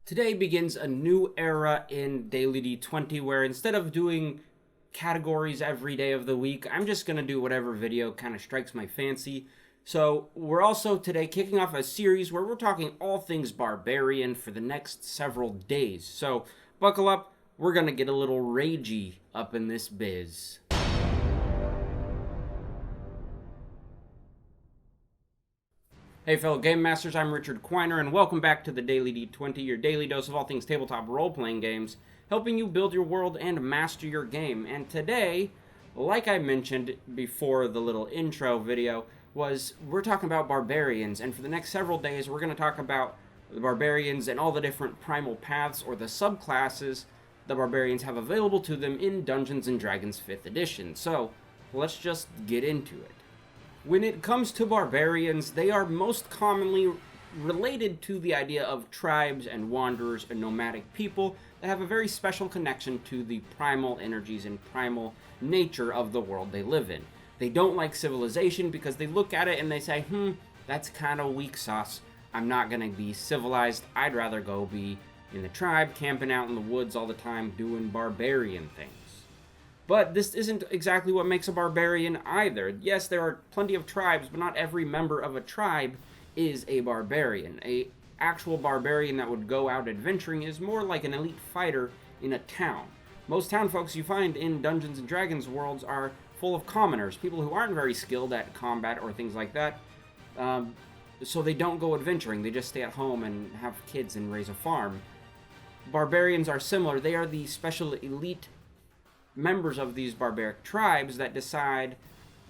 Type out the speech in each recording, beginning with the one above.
Today begins a new era in Daily D20 where instead of doing categories every day of the week, I'm just going to do whatever video kind of strikes my fancy. So we're also today kicking off a series where we're talking all things Barbarian for the next several days. So buckle up, we're going to get a little ragey up in this biz. Hey fellow Game Masters, I'm Richard Quiner, and welcome back to the Daily D20, your daily dose of all things tabletop role-playing games, helping you build your world and master your game. And today, like I mentioned before the little intro video, we're talking about Barbarians, and for the next several days we're going to talk about the Barbarians and all the different Primal Paths, or the subclasses the Barbarians have available to them in Dungeons & Dragons 5th edition. So, let's just get into it. When it comes to Barbarians, they are most commonly related to the idea of tribes and wanderers and nomadic people that have a very special connection to the primal energies and primal nature of the world they live in. They don't like civilization because they look at it and they say, that's kind of weak sauce. I'm not going to be civilized. I'd rather go be in the tribe, camping out in the woods all the time, doing barbarian things. But this isn't exactly what makes a barbarian either. Yes, there are plenty of tribes, but not every member of a tribe is a barbarian. An actual barbarian that would go out adventuring is more like an elite fighter in a town. Most town folks you find in Dungeons & Dragons worlds are full of commoners, people who aren't very skilled at combat or things like that, so they don't go adventuring. They just stay at home and have kids and raise a farm. Barbarians are similar. They are the special elite members of these barbaric tribes that decide,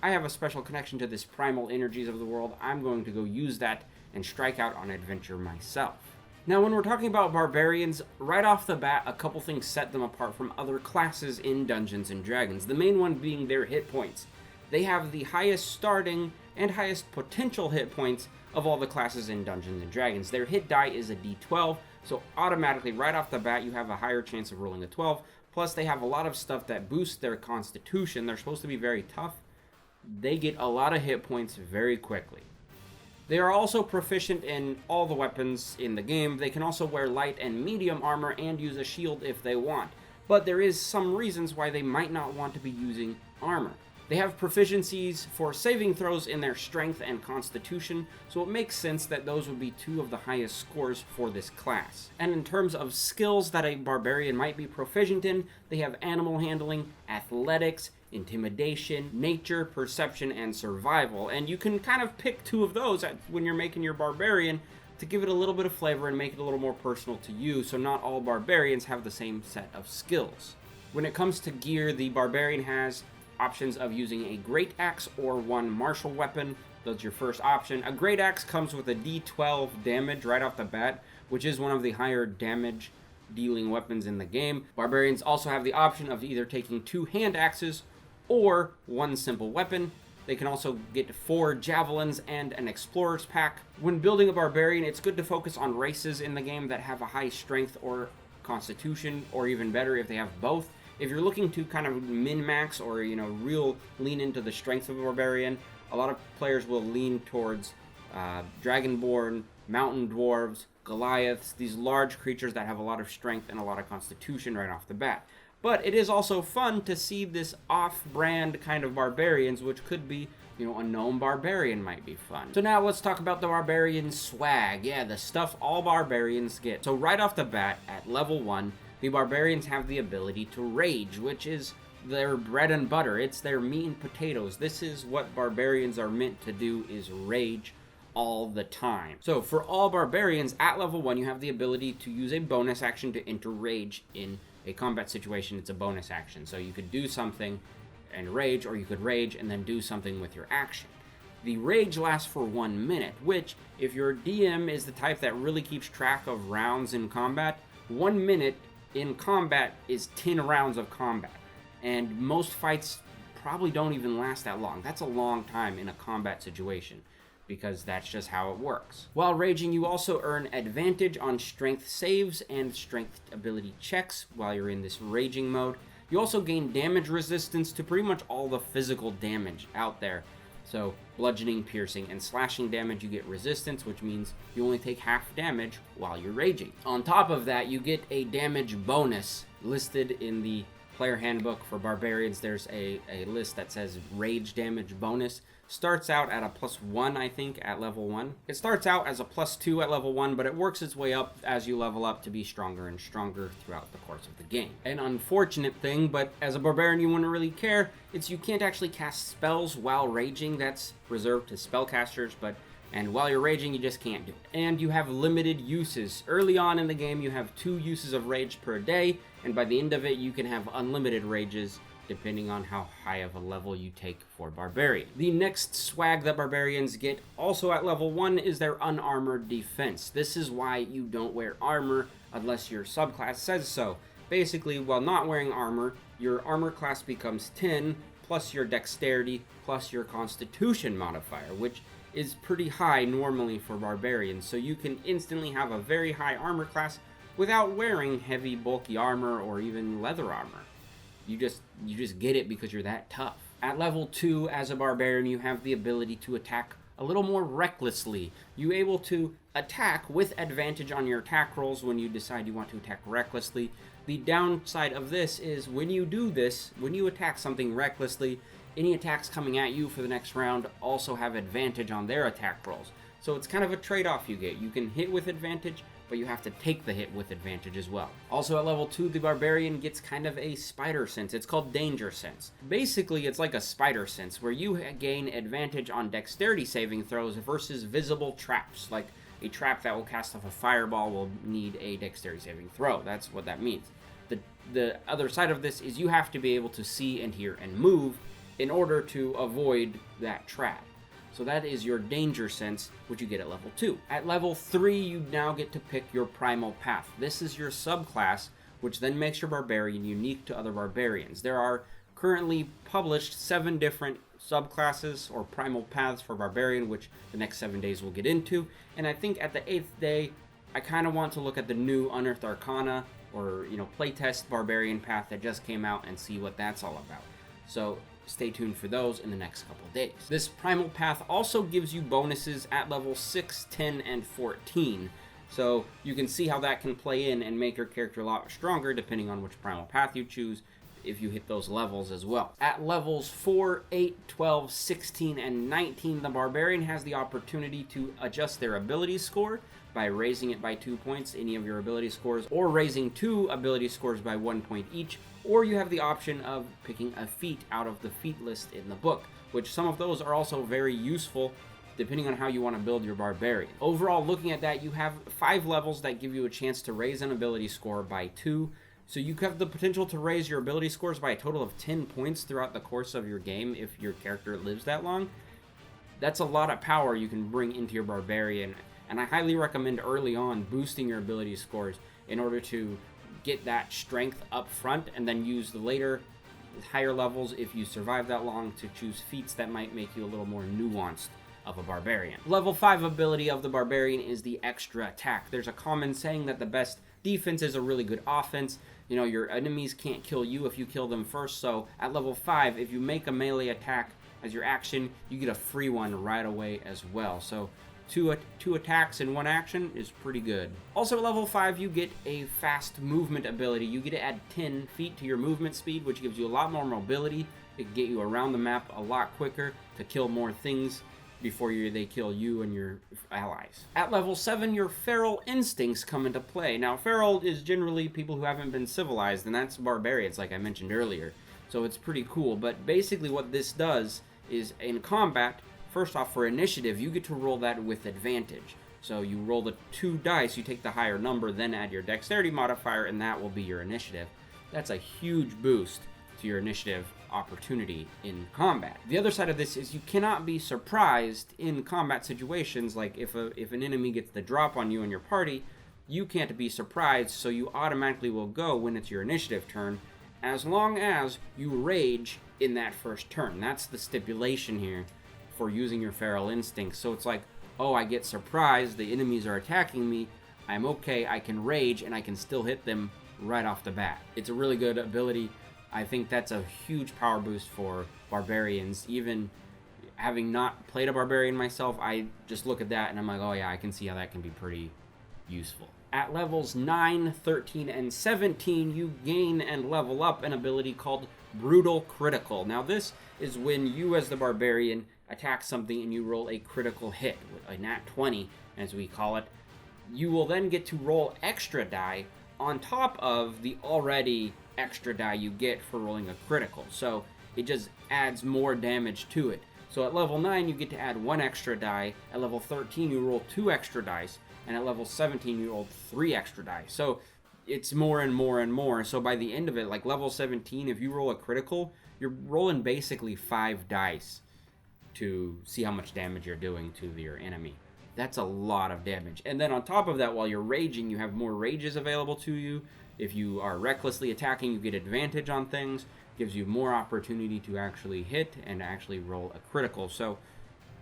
I have a special connection to this primal energies of the world, I'm going to go use that and strike out on adventure myself. Now, when we're talking about barbarians, right off the bat, a couple things set them apart from other classes in Dungeons & Dragons, the main one being their hit points. They have the highest starting and highest potential hit points of all the classes in Dungeons & Dragons. Their hit die is a d12, so automatically, right off the bat, you have a higher chance of rolling a 12. Plus, they have a lot of stuff that boosts their constitution. They're supposed to be very tough. They get a lot of hit points very quickly. They are also proficient in all the weapons in the game. They can also wear light and medium armor and use a shield if they want. But there is some reasons why they might not want to be using armor. They have proficiencies for saving throws in their strength and constitution, so it makes sense that those would be two of the highest scores for this class. And in terms of skills that a barbarian might be proficient in, they have animal handling, athletics, intimidation, nature, perception, and survival. And you can kind of pick two of those when you're making your barbarian to give it a little bit of flavor and make it a little more personal to you, so not all barbarians have the same set of skills. When it comes to gear, the barbarian has options of using a great axe or one martial weapon. That's your first option. A great axe comes with a d12 damage right off the bat, which is one of the higher damage dealing weapons in the game. Barbarians also have the option of either taking 2 hand axes or one simple weapon. They can also get 4 javelins and an explorer's pack. When building a barbarian, it's good to focus on races in the game that have a high strength or constitution, or even better if they have both. If you're looking to kind of min-max or, real lean into the strength of a barbarian, a lot of players will lean towards Dragonborn, Mountain Dwarves, Goliaths, these large creatures that have a lot of strength and a lot of constitution right off the bat. But it is also fun to see this off-brand kind of barbarians, which could be, a gnome barbarian might be fun. So now let's talk about the barbarian swag. Yeah, the stuff all barbarians get. So right off the bat, at level 1, the barbarians have the ability to rage, which is their bread and butter. It's their meat and potatoes. This is what barbarians are meant to do, is rage all the time. So for all barbarians, at level 1, you have the ability to use a bonus action to enter rage in a combat situation. It's a bonus action. So you could do something and rage, or you could rage and then do something with your action. The rage lasts for 1 minute, which, if your DM is the type that really keeps track of rounds in combat, 1 minute in combat is 10 rounds of combat, and most fights probably don't even last that long. That's a long time in a combat situation, because that's just how it works. While raging, you also earn advantage on strength saves and strength ability checks while you're in this raging mode. You also gain damage resistance to pretty much all the physical damage out there. So bludgeoning, piercing, and slashing damage, you get resistance, which means you only take half damage while you're raging. On top of that, you get a damage bonus listed in the player handbook for Barbarians. There's a list that says rage damage bonus. Starts out at a +1, I think, at level 1. It starts out as a +2 at level 1, but it works its way up as you level up to be stronger and stronger throughout the course of the game. An unfortunate thing, but as a Barbarian you wouldn't really care, it's you can't actually cast spells while raging. That's reserved to spellcasters, and while you're raging, you just can't do it. And you have limited uses. Early on in the game, you have 2 uses of rage per day, and by the end of it, you can have unlimited rages, depending on how high of a level you take for Barbarian. The next swag that Barbarians get, also at level 1, is their unarmored defense. This is why you don't wear armor unless your subclass says so. Basically, while not wearing armor, your armor class becomes 10, plus your dexterity, plus your constitution modifier, which is pretty high normally for Barbarians, so you can instantly have a very high armor class without wearing heavy, bulky armor or even leather armor. You just get it because you're that tough. At level 2, as a Barbarian, you have the ability to attack a little more recklessly. You're able to attack with advantage on your attack rolls when you decide you want to attack recklessly. The downside of this is when you do this, when you attack something recklessly, any attacks coming at you for the next round also have advantage on their attack rolls. So it's kind of a trade-off you get. You can hit with advantage, but you have to take the hit with advantage as well. Also at level 2, the Barbarian gets kind of a spider sense. It's called Danger Sense. Basically, it's like a spider sense, where you gain advantage on dexterity saving throws versus visible traps. Like a trap that will cast off a fireball will need a dexterity saving throw. That's what that means. The other side of this is you have to be able to see and hear and move in order to avoid that trap. So that is your Danger Sense, which you get at level 2. At level 3, you now get to pick your Primal Path. This is your subclass, which then makes your Barbarian unique to other Barbarians. There are currently published 7 different subclasses or Primal Paths for Barbarian, which the next 7 days we'll get into. And I think at the 8th day, I kind of want to look at the new Unearthed Arcana, or, playtest Barbarian Path that just came out and see what that's all about. So stay tuned for those in the next couple days. This Primal Path also gives you bonuses at level 6, 10, and 14. So you can see how that can play in and make your character a lot stronger depending on which Primal Path you choose if you hit those levels as well. At levels 4, 8, 12, 16, and 19, the Barbarian has the opportunity to adjust their ability score by raising it by 2 points, any of your ability scores, or raising 2 ability scores by 1 point each, or you have the option of picking a feat out of the feat list in the book, which some of those are also very useful depending on how you want to build your Barbarian. Overall, looking at that, you have 5 levels that give you a chance to raise an ability score by 2, so you have the potential to raise your ability scores by a total of 10 points throughout the course of your game if your character lives that long. That's a lot of power you can bring into your Barbarian, and I highly recommend early on boosting your ability scores in order to get that strength up front, and then use the later higher levels, if you survive that long, to choose feats that might make you a little more nuanced of a Barbarian. Level 5 ability of the Barbarian is the extra attack. There's a common saying that the best defense is a really good offense. Your enemies can't kill you if you kill them first, so at level 5, if you make a melee attack as your action, you get a free one right away as well. So two attacks in 1 action is pretty good. Also at level 5, you get a fast movement ability. You get to add 10 feet to your movement speed, which gives you a lot more mobility. It can get you around the map a lot quicker to kill more things before they kill you and your allies. At level 7, your feral instincts come into play. Now, feral is generally people who haven't been civilized, and that's barbarians, like I mentioned earlier. So it's pretty cool, but basically what this does is, in combat, first off, for initiative, you get to roll that with advantage. So you roll the 2 dice, you take the higher number, then add your dexterity modifier, and that will be your initiative. That's a huge boost to your initiative opportunity in combat. The other side of this is you cannot be surprised in combat situations. Like if an enemy gets the drop on you and your party, you can't be surprised, so you automatically will go when it's your initiative turn, as long as you rage in that first turn. That's the stipulation here for using your feral instincts. So it's like, oh, I get surprised, the enemies are attacking me, I'm okay, I can rage, and I can still hit them right off the bat. It's a really good ability. I think that's a huge power boost for Barbarians. Even having not played a Barbarian myself, I just look at that and I'm like, oh yeah, I can see how that can be pretty useful. At levels 9, 13, and 17, you gain and level up an ability called Brutal Critical. Now this is when you as the Barbarian attack something and you roll a critical hit, a nat 20 as we call it. You will then get to roll extra die on top of the already extra die you get for rolling a critical. So it just adds more damage to it. So at level 9, you get to add 1 extra die. At level 13, you roll 2 extra dice. And at level 17, you roll 3 extra dice. So it's more and more and more. So by the end of it, like level 17, if you roll a critical, you're rolling basically 5 dice to see how much damage you're doing to your enemy. That's a lot of damage. And then on top of that, while you're raging, you have more rages available to you. If you are recklessly attacking, you get advantage on things. Gives you more opportunity to actually hit and actually roll a critical. So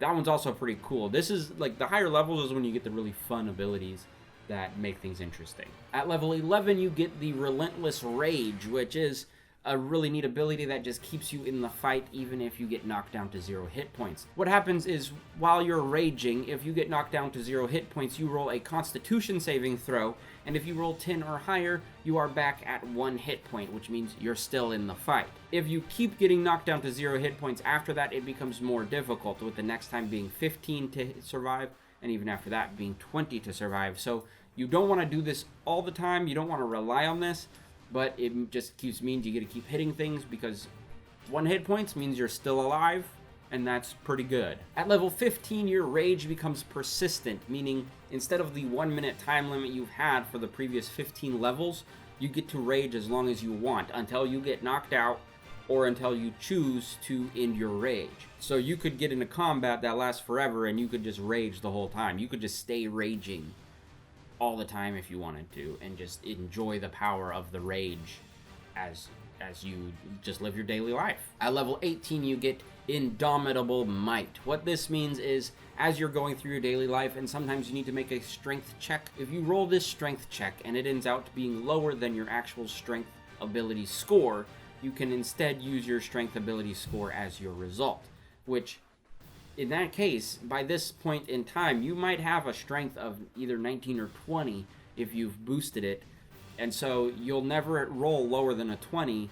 that one's also pretty cool. This is like the higher levels is when you get the really fun abilities that make things interesting. At level 11, you get the Relentless Rage, which is a really neat ability that just keeps you in the fight even if you get knocked down to 0 hit points. What happens is while you're raging, if you get knocked down to 0 hit points, you roll a Constitution saving throw, and if you roll 10 or higher, you are back at 1 hit point, which means you're still in the fight. If you keep getting knocked down to 0 hit points after that, it becomes more difficult, with the next time being 15 to survive, and even after that being 20 to survive. So you don't want to do this all the time, you don't want to rely on this, but it just means you get to keep hitting things, because 1 hit points means you're still alive, and that's pretty good. At level 15, your rage becomes persistent, meaning instead of the 1 minute time limit you've had for the previous 15 levels, you get to rage as long as you want, until you get knocked out, or until you choose to end your rage. So you could get into combat that lasts forever, and you could just rage the whole time. You could just stay raging all the time if you wanted to, and just enjoy the power of the rage as you just live your daily life. At level 18, you get Indomitable Might. What this means is, as you're going through your daily life, and sometimes you need to make a strength check, if you roll this strength check and it ends out being lower than your actual strength ability score, you can instead use your strength ability score as your result, which in that case, by this point in time, you might have a strength of either 19 or 20 if you've boosted it, and so you'll never roll lower than a 20,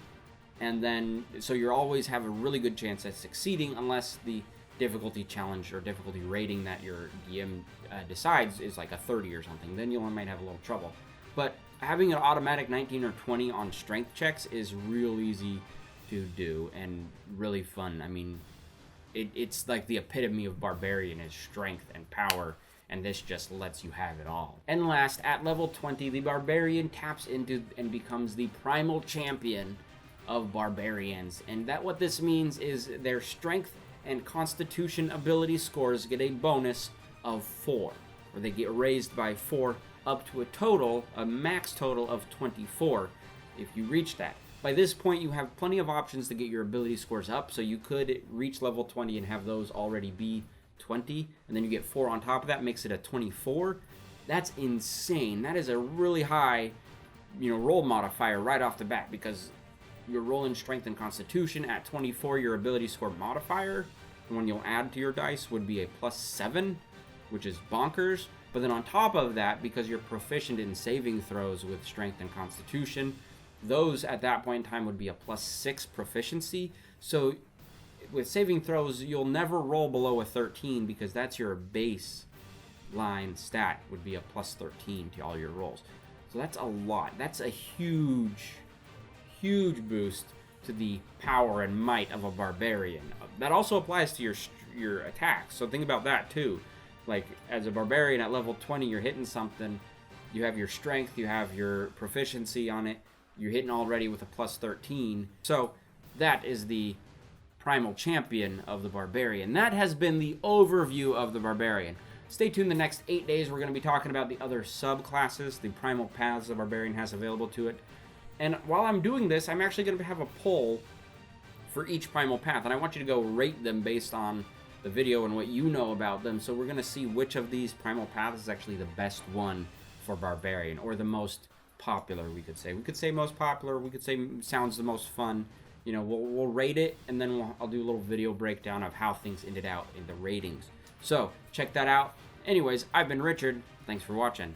and then so you'll always have a really good chance at succeeding, unless the difficulty challenge or difficulty rating that your DM decides is like a 30 or something. Then you might have a little trouble. But having an automatic 19 or 20 on strength checks is real easy to do and really fun. I mean, it's like the epitome of Barbarian is strength and power, and this just lets you have it all. And last, at level 20, the Barbarian taps into and becomes the Primal Champion of Barbarians. And what this means is their strength and constitution ability scores get a bonus of 4, or they get raised by 4 up to a max total of 24 if you reach that. By this point, you have plenty of options to get your ability scores up, so you could reach level 20 and have those already be 20, and then you get 4 on top of that, makes it a 24. That's insane. That is a really high, roll modifier right off the bat, because you're rolling strength and constitution. At 24, your ability score modifier, the one you'll add to your dice, would be a +7, which is bonkers. But then on top of that, because you're proficient in saving throws with strength and constitution, those at that point in time would be a +6 proficiency. So with saving throws, you'll never roll below a 13, because that's your baseline stat, would be a +13 to all your rolls. So that's a lot. That's a huge boost to the power and might of a Barbarian. That also applies to your attacks. So think about that too. Like, as a Barbarian at level 20, you're hitting something, you have your strength, you have your proficiency on it, you're hitting already with a +13. So that is the Primal Champion of the Barbarian. That has been the overview of the Barbarian. Stay tuned the next 8 days. We're going to be talking about the other subclasses, the Primal Paths the Barbarian has available to it. And while I'm doing this, I'm actually going to have a poll for each Primal Path, and I want you to go rate them based on the video and what you know about them. So we're going to see which of these Primal Paths is actually the best one for Barbarian, or the most popular, we could say. We could say most popular, we could say sounds the most fun. you know, we'll rate it, and then I'll do a little video breakdown of how things ended out in the ratings. So check that out. Anyways, I've been Richard. Thanks for watching.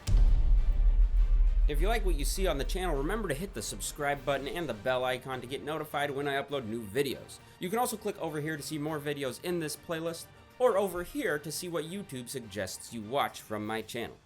If you like what you see on the channel, remember to hit the subscribe button and the bell icon to get notified when I upload new videos. You can also click over here to see more videos in this playlist, or over here to see what YouTube suggests you watch from my channel.